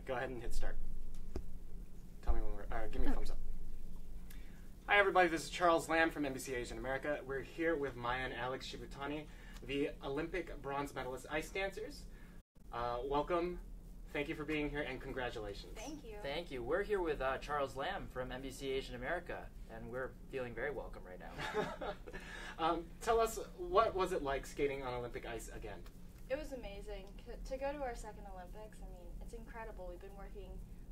go ahead and hit start. Tell me when we're, give me a thumbs up. Hi everybody, this is Charles Lamb from NBC Asian America. We're here with Maia and Alex Shibutani, the Olympic bronze medalist ice dancers. Welcome, thank you for being here, and congratulations. Thank you. Thank you. We're here with Charles Lamb from NBC Asian America, and we're feeling very welcome right now. Tell us, what was it like skating on Olympic ice again? It was amazing. To go to our second Olympics, I mean, it's incredible. We've been working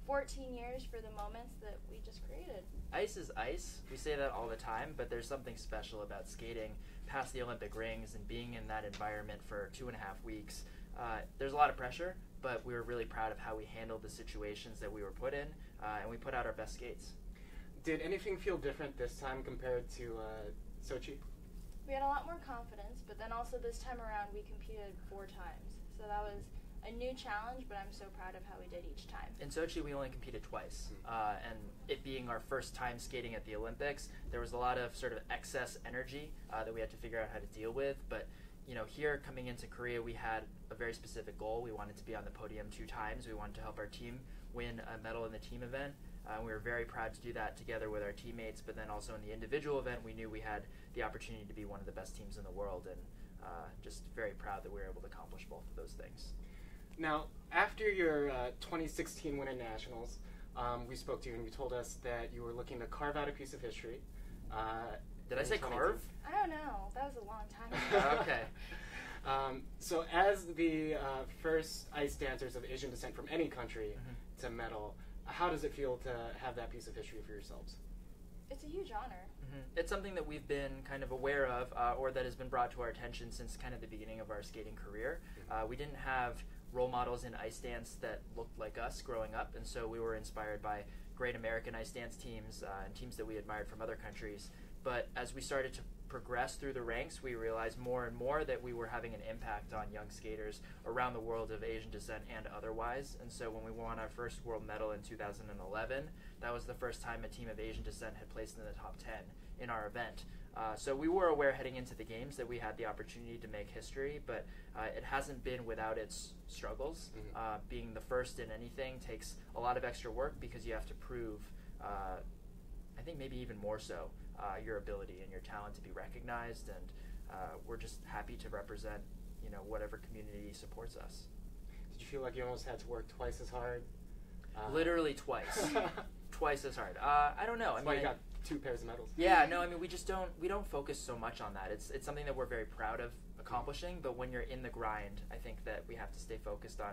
14 years for the moments that we just created. Ice is ice. We say that all the time, but there's something special about skating past the Olympic rings and being in that environment for 2.5 weeks. There's a lot of pressure, but we were really proud of how we handled the situations that we were put in, and we put out our best skates. Did anything feel different this time compared to Sochi? We had a lot more confidence, but then also this time around we competed 4 times. So that was a new challenge, but I'm so proud of how we did each time. In Sochi, we only competed twice, and it being our first time skating at the Olympics, there was a lot of sort of excess energy that we had to figure out how to deal with. But you know, here coming into Korea, we had a very specific goal. We wanted to be on the podium 2 times. We wanted to help our team win a medal in the team event. We were very proud to do that together with our teammates, but then also in the individual event, we knew we had the opportunity to be one of the best teams in the world, and just very proud that we were able to accomplish both of those things. Now, after your 2016 win at Nationals, we spoke to you and you told us that you were looking to carve out a piece of history. Did I say carve? I don't know. That was a long time ago. Okay. So as the first ice dancers of Asian descent from any country to medal, how does it feel to have that piece of history for yourselves? It's a huge honor. It's something that we've been kind of aware of, or that has been brought to our attention since kind of the beginning of our skating career. We didn't have role models in ice dance that looked like us growing up, and so we were inspired by great American ice dance teams and teams that we admired from other countries. But as we started to progress through the ranks, we realized more and more that we were having an impact on young skaters around the world of Asian descent and otherwise. And so when we won our first world medal in 2011, that was the first time a team of Asian descent had placed in the top 10 in our event. So we were aware heading into the games that we had the opportunity to make history, but it hasn't been without its struggles. Being the first in anything takes a lot of extra work because you have to prove, I think maybe even more so, your ability and your talent to be recognized, and we're just happy to represent, you know, whatever community supports us. Did you feel like you almost had to work twice as hard? Literally twice. Twice as hard. I don't know. That's why you got 2 pairs of medals. Yeah, no, I mean, we don't focus so much on that. It's something that we're very proud of accomplishing, but when you're in the grind, I think that we have to stay focused on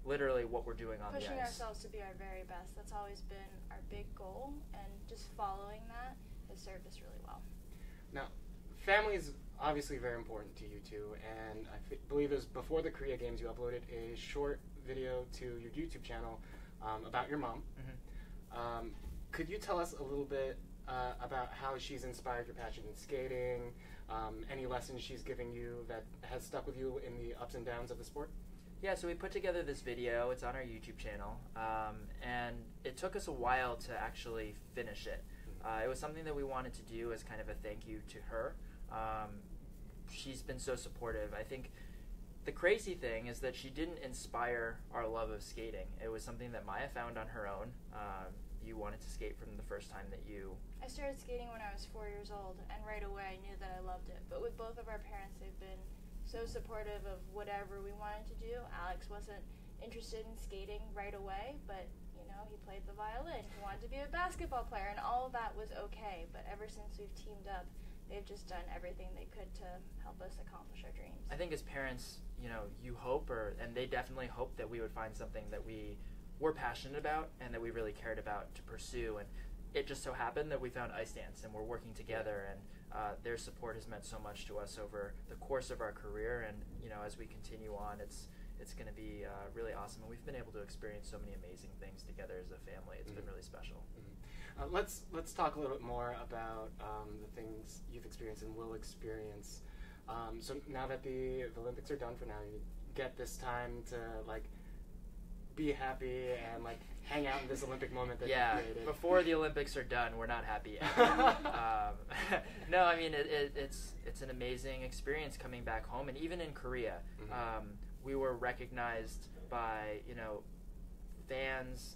literally what we're doing on the ice. Pushing ourselves to be our very best. That's always been our big goal, and just following that has served us really well. Now, family is obviously very important to you two, and I believe it was before the Korea Games you uploaded a short video to your YouTube channel about your mom. Could you tell us a little bit about how she's inspired your passion in skating, any lessons she's giving you that has stuck with you in the ups and downs of the sport? Yeah, so we put together this video. It's on our YouTube channel, and it took us a while to actually finish it. It was something that we wanted to do as kind of a thank you to her. She's been so supportive. I think the crazy thing is that she didn't inspire our love of skating. It was something that Maia found on her own. You wanted to skate from the first time that you... I started skating when I was 4 years old, and right away I knew that I loved it. But with both of our parents, they've been so supportive of whatever we wanted to do. Alex wasn't interested in skating right away, but you know, he played the violin. He wanted to be a basketball player, and all of that was okay. But ever since we've teamed up, they've just done everything they could to help us accomplish our dreams. I think as parents, you know, you hope, and they definitely hoped that we would find something that we were passionate about and that we really cared about to pursue. And it just so happened that we found ice dance, and we're working together, and their support has meant so much to us over the course of our career. And you know, as we continue on, it's going to be really awesome, and we've been able to experience so many amazing things together as a family. It's been really special. Let's talk a little bit more about the things you've experienced and will experience. So now that the Olympics are done for now, you get this time to like be happy and like hang out in this Olympic moment that you created. Before the Olympics are done, we're not happy yet. No, I mean it's an amazing experience coming back home, and even in Korea, we were recognized by, you know, fans,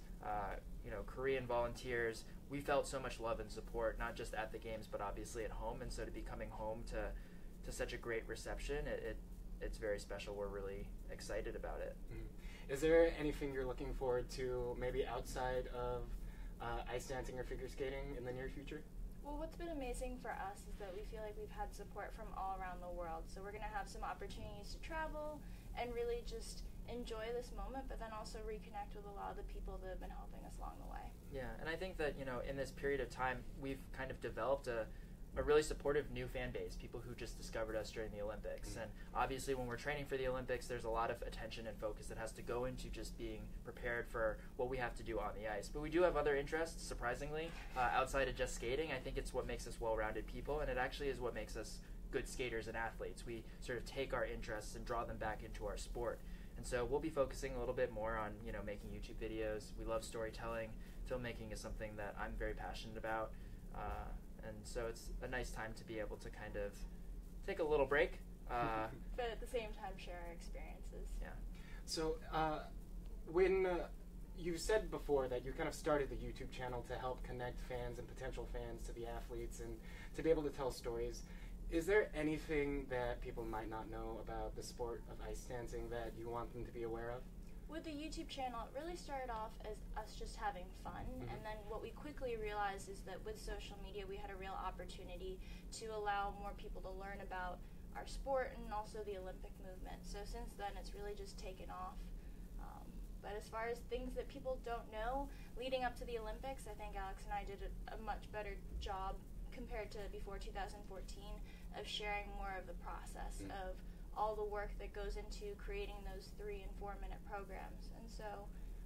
Korean volunteers. We felt so much love and support, not just at the games, but obviously at home. And so to be coming home to such a great reception, it's very special. We're really excited about it. Mm-hmm. Is there anything you're looking forward to, maybe outside of ice dancing or figure skating in the near future? Well, what's been amazing for us is that we feel like we've had support from all around the world. So we're going to have some opportunities to travel and really just enjoy this moment, but then also reconnect with a lot of the people that have been helping us along the way. Yeah, and I think that, in this period of time, we've kind of developed a really supportive new fan base, people who just discovered us during the Olympics. And obviously when we're training for the Olympics, there's a lot of attention and focus that has to go into just being prepared for what we have to do on the ice. But we do have other interests, surprisingly, outside of just skating. I think it's what makes us well-rounded people, and it actually is what makes us good skaters and athletes. We sort of take our interests and draw them back into our sport. And so we'll be focusing a little bit more on, making YouTube videos. We love storytelling. Filmmaking is something that I'm very passionate about. And so it's a nice time to be able to kind of take a little break. But at the same time, share our experiences. Yeah. So when you said before that you kind of started the YouTube channel to help connect fans and potential fans to the athletes and to be able to tell stories, is there anything that people might not know about the sport of ice dancing that you want them to be aware of? With the YouTube channel, it really started off as us just having fun, and then what we quickly realized is that with social media, we had a real opportunity to allow more people to learn about our sport and also the Olympic movement. So since then, it's really just taken off. But as far as things that people don't know, leading up to the Olympics, I think Alex and I did a much better job compared to before 2014 of sharing more of the process of all the work that goes into creating those 3 and 4 minute programs. And so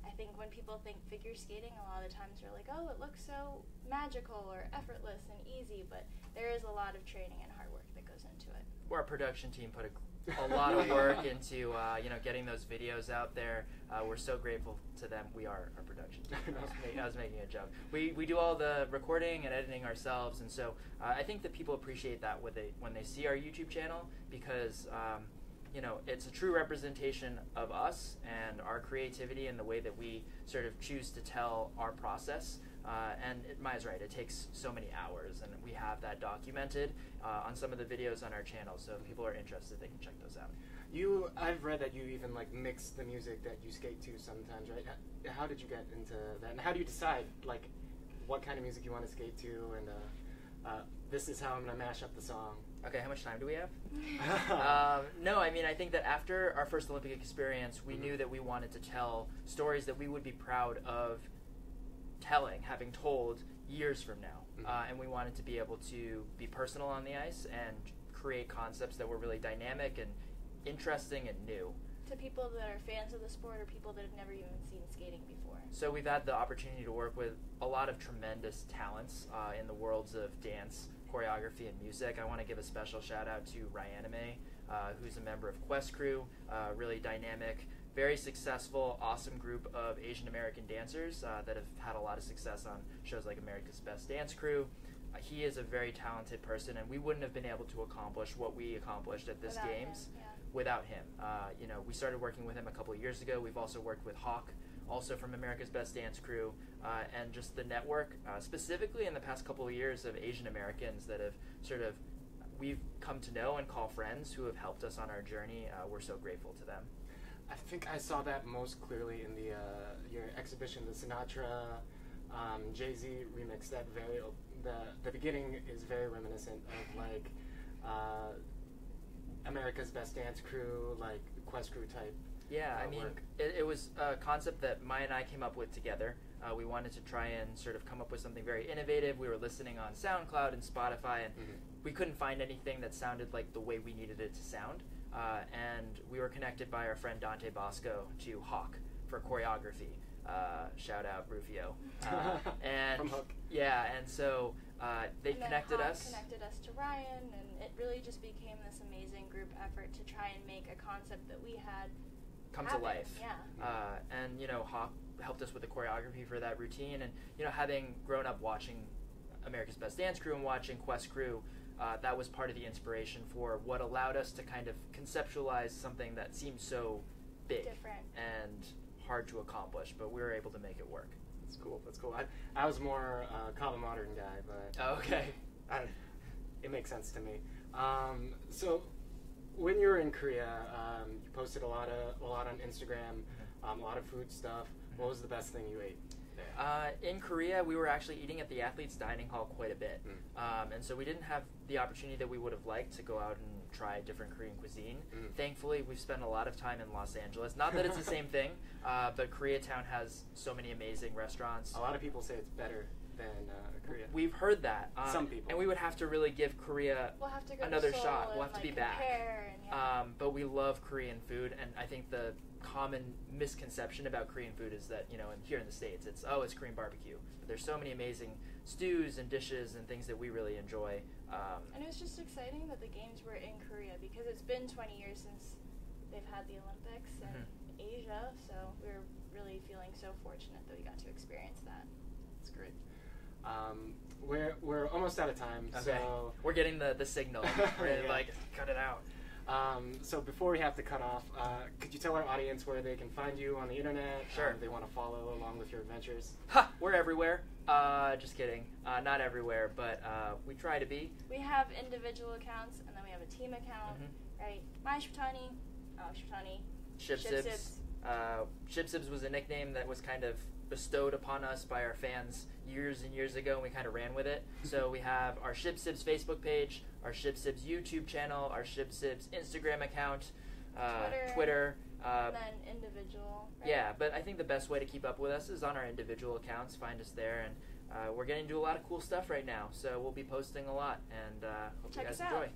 I think when people think figure skating, a lot of the times they're like, oh, it looks so magical or effortless and easy, but there is a lot of training and hard work that goes into it. Our production team put a lot of work into getting those videos out there. We're so grateful to them. We are our production team. I was making a joke. We do all the recording and editing ourselves, and so I think that people appreciate that when they see our YouTube channel, because it's a true representation of us and our creativity and the way that we sort of choose to tell our process. And Maia's right, it takes so many hours, and we have that documented on some of the videos on our channel, so if people are interested, they can check those out. I've read that you even mix the music that you skate to sometimes, right? How did you get into that, and how do you decide what kind of music you want to skate to, and this is how I'm going to mash up the song? Okay, how much time do we have? No, I mean, I think that after our first Olympic experience, we knew that we wanted to tell stories that we would be proud of having told years from now. And we wanted to be able to be personal on the ice and create concepts that were really dynamic and interesting and new. To people that are fans of the sport or people that have never even seen skating before. So we've had the opportunity to work with a lot of tremendous talents in the worlds of dance, choreography, and music. I want to give a special shout out to Ryanime, who's a member of Quest Crew, really dynamic, very successful, awesome group of Asian American dancers that have had a lot of success on shows like America's Best Dance Crew. He is a very talented person, and we wouldn't have been able to accomplish what we accomplished at this games without him. We started working with him a couple of years ago. We've also worked with Hawk, also from America's Best Dance Crew, and just the network, specifically in the past couple of years, of Asian Americans that have we've come to know and call friends who have helped us on our journey. We're so grateful to them. I think I saw that most clearly in your exhibition, the Sinatra Jay-Z remix. The beginning is very reminiscent of America's Best Dance Crew, Quest Crew type. Yeah, I mean, it was a concept that Maia and I came up with together. We wanted to try and sort of come up with something very innovative. We were listening on SoundCloud and Spotify, and we couldn't find anything that sounded like the way we needed it to sound. And we were connected by our friend Dante Bosco to Hawk for choreography. Shout out Rufio. And from Hook. Yeah, and so they connected Hawk us. Connected us to Ryan, and it really just became this amazing group effort to try and make a concept that we had come to life. Yeah. And Hawk helped us with the choreography for that routine, and having grown up watching America's Best Dance Crew and watching Quest Crew, that was part of the inspiration for what allowed us to kind of conceptualize something that seemed so big different and hard to accomplish, but we were able to make it work. That's cool. That's cool. I was more Kava Modern guy, but Okay. It makes sense to me. So when you were in Korea, you posted a lot on Instagram, a lot of food stuff. What was the best thing you ate there? In Korea, we were actually eating at the Athletes Dining Hall quite a bit. And so we didn't have the opportunity that we would have liked to go out and try different Korean cuisine. Thankfully, we've spent a lot of time in Los Angeles. Not that it's the same thing, but Koreatown has so many amazing restaurants. A lot of people say it's better than Korea. We've heard that. Some people. And we would have to really give Korea We'll have to go another to Seoul shot. We'll and, have to be like, back. compare and, yeah. But we love Korean food, and I think the common misconception about Korean food is that, here in the States, it's Korean barbecue. But there's so many amazing stews and dishes and things that we really enjoy. And it was just exciting that the games were in Korea, because it's been 20 years since they've had the Olympics in Asia, so we're really feeling so fortunate that we got to experience that. That's great. We're almost out of time, okay. So we're getting the signal. We're Yeah. like, cut it out. So before we have to cut off, could you tell our audience where they can find you on the internet? Sure. If they want to follow along with your adventures. Ha! We're everywhere. Just kidding. Not everywhere, but we try to be. We have individual accounts, and then we have a team account, right? Maia Shibutani, Shibutani, Shibsibs. Shibsibs was a nickname that was kind of bestowed upon us by our fans years and years ago, and we kind of ran with it. So we have our Shibsibs Facebook page, our Shibsibs YouTube channel, our Shibsibs Instagram account, Twitter. And then individual. Right? Yeah, but I think the best way to keep up with us is on our individual accounts. Find us there, and we're getting to do a lot of cool stuff right now. So we'll be posting a lot, and hope Check you guys us enjoy. out.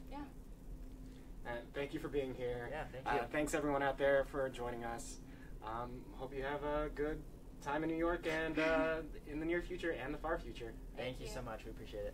Yeah. Thank you for being here. Yeah, thank you. Thanks everyone out there for joining us. Hope you have a good time in New York and in the near future and the far future. Thank you so much. We appreciate it.